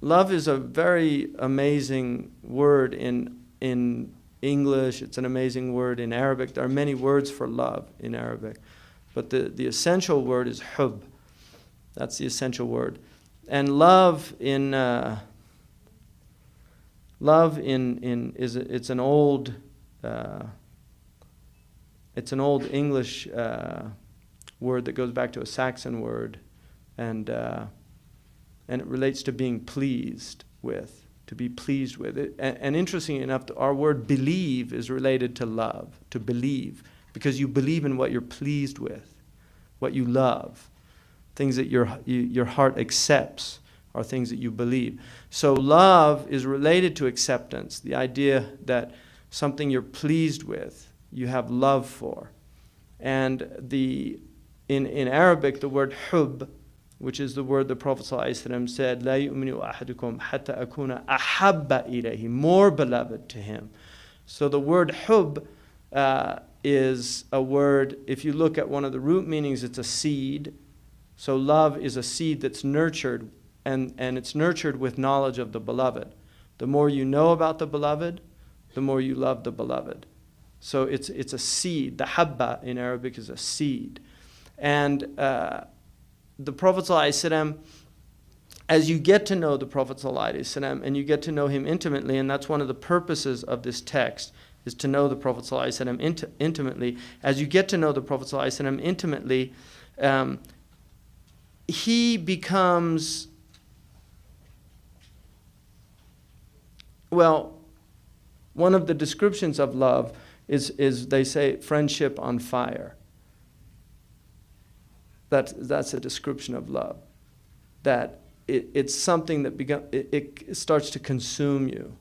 love is a very amazing word in English. It's an amazing word in Arabic. There are many words for love in Arabic. But the essential word is hub. That's the essential word. And love it's an old English word that goes back to a Saxon word, and it relates to being pleased with, to be pleased with it. And interestingly enough, our word believe is related to love, to believe, because you believe in what you're pleased with, what you love. Things that your heart accepts are things that you believe. So love is related to acceptance, the idea that something you're pleased with, you have love for. And in Arabic, the word hub, which is the word the Prophet ﷺ said, لا يؤمن أحدكم حتى أكون أحب إليه, more beloved to him. So the word hub is a word, if you look at one of the root meanings, it's a seed. So love is a seed that's nurtured, and it's nurtured with knowledge of the beloved. The more you know about the beloved, the more you love the beloved. So it's a seed. The habba in Arabic is a seed. And the Prophet ﷺ, as you get to know the Prophet ﷺ, and you get to know him intimately, and that's one of the purposes of this text, is to know the Prophet ﷺ intimately. As you get to know the Prophet ﷺ intimately, he becomes, well, one of the descriptions of love is they say friendship on fire. That's a description of love. That it's something that it starts to consume you.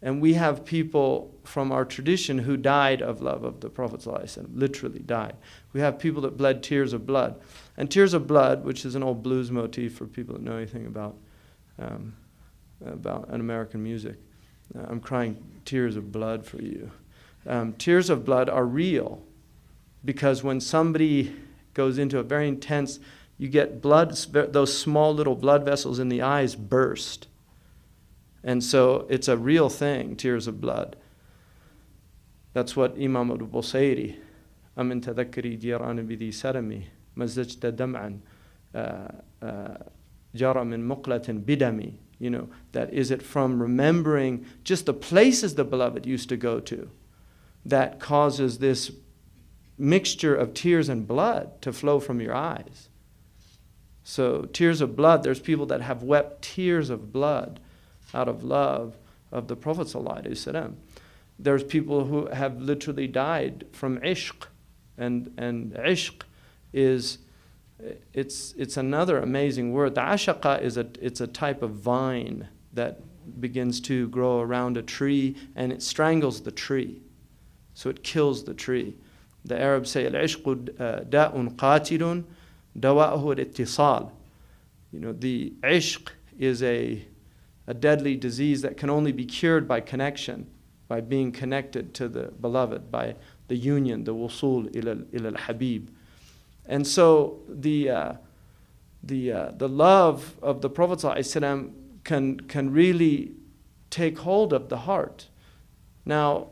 And we have people from our tradition who died of love of the Prophet ﷺ, literally died. We have people that bled tears of blood. And tears of blood, which is an old blues motif for people that know anything about an American music. I'm crying tears of blood for you. Tears of blood are real, because when somebody goes into a very intense, you get blood, those small little blood vessels in the eyes burst. And so it's a real thing, tears of blood. That's what Imam al-Busayri, أَمِنْ تَذَكَّرِي جِيرَانِ بِذِي سَرَمِي مَزَّجْتَ دَمْعًا جَرَى مِنْ مُقْلَةٍ بِدَمِي. You know, that is it from remembering just the places the beloved used to go to that causes this mixture of tears and blood to flow from your eyes. So tears of blood, there's people that have wept tears of blood out of love of the Prophet ﷺ. There's people who have literally died from ishq, and ishq is, it's another amazing word. The ashaqa it's a type of vine that begins to grow around a tree, and it strangles the tree, so it kills the tree. The Arabs say al-ishq da'un qatilun dawa'uhu al-ittisal. You know, the ishq is a deadly disease that can only be cured by connection, by being connected to the beloved, by the union, the wusul ila al-habib. And so the love of the Prophet ﷺ can really take hold of the heart. Now,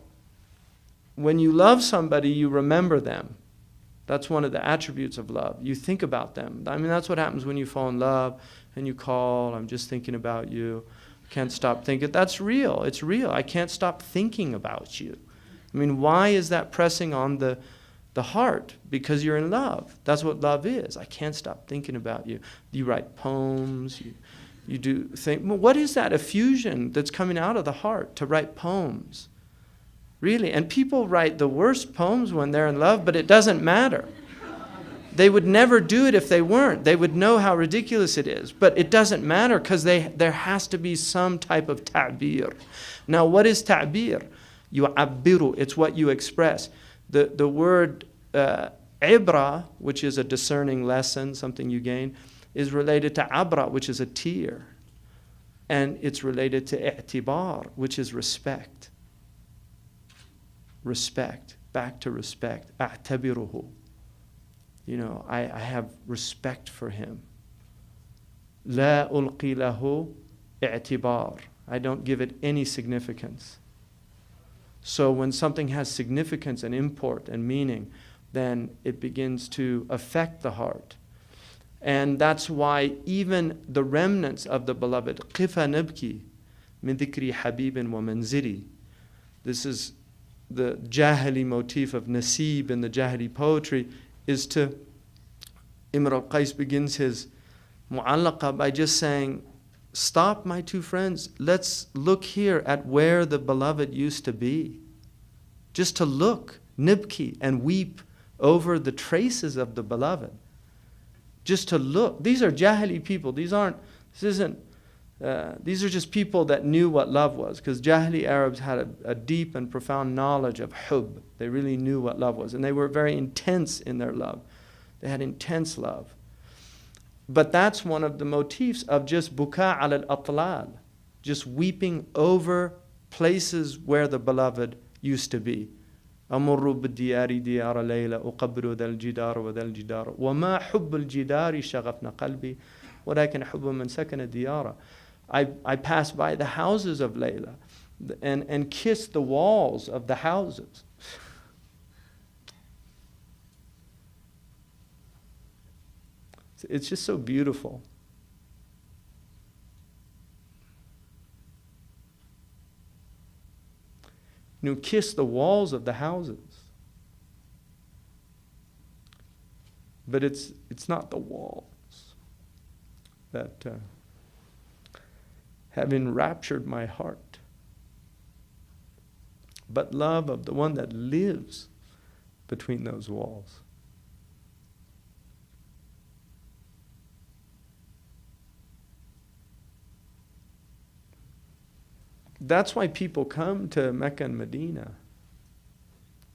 when you love somebody, you remember them. That's one of the attributes of love. You think about them. I mean, that's what happens when you fall in love and you call, I'm just thinking about you. Can't stop thinking. That's real. It's real. I can't stop thinking about you. I mean, why is that pressing on the heart? Because you're in love. That's what love is. I can't stop thinking about you. You write poems. You do think. Well, what is that effusion that's coming out of the heart to write poems? Really. And people write the worst poems when they're in love, but it doesn't matter. They would never do it if they weren't. They would know how ridiculous it is. But it doesn't matter, because there has to be some type of ta'bir. Now, what is ta'bir? Yu'abbiru. It's what you express. The word ibra, which is a discerning lesson, something you gain, is related to abra, which is a tear. And it's related to i'tibar, which is respect. Respect. Back to respect. A'tabiruhu. You know, I have respect for him. La ulqi lahu i'tibar. I don't give it any significance. So when something has significance and import and meaning, then it begins to affect the heart. And that's why even the remnants of the beloved, قِفَ نَبْكِي مِن ذِكْرِ حَبِيبٍ وَمَنْزِرِ. This is the Jahili motif of Nasib in the Jahili poetry, is to, Imr al-Qais begins his mu'allaqa by just saying, stop, my two friends, let's look here at where the beloved used to be. Just to look, nibki, and weep over the traces of the beloved. Just to look. These are Jahili people. These are just people that knew what love was, because Jahili Arabs had a deep and profound knowledge of hub. They really knew what love was, and they were very intense in their love. They had intense love. But that's one of the motifs of just buka al-atlal, just weeping over places where the beloved used to be. أمر بالديار ديار ليلى أقبل ذا الجدار وذا الجدار وما حب الجدار شغفنا قلبي ولكن حب من سكن الديار. I pass by the houses of Layla and kiss the walls of the houses. It's just so beautiful. You know, kiss the walls of the houses. But it's not the walls that have enraptured my heart, but love of the one that lives between those walls. That's why people come to Mecca and Medina.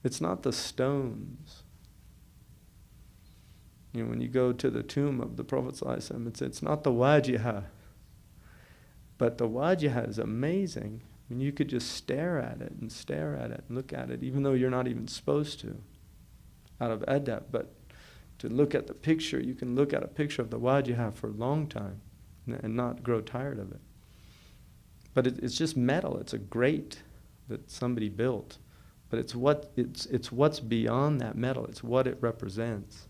It's not the stones. You know, when you go to the tomb of the Prophet ﷺ, it's not the wajihah. But the wajihah is amazing. I mean, you could just stare at it and look at it, even though you're not even supposed to, out of adab. But to look at the picture, you can look at a picture of the wajihah for a long time and not grow tired of it. But it's just metal. It's a grate that somebody built. But it's what's beyond that metal. It's what it represents.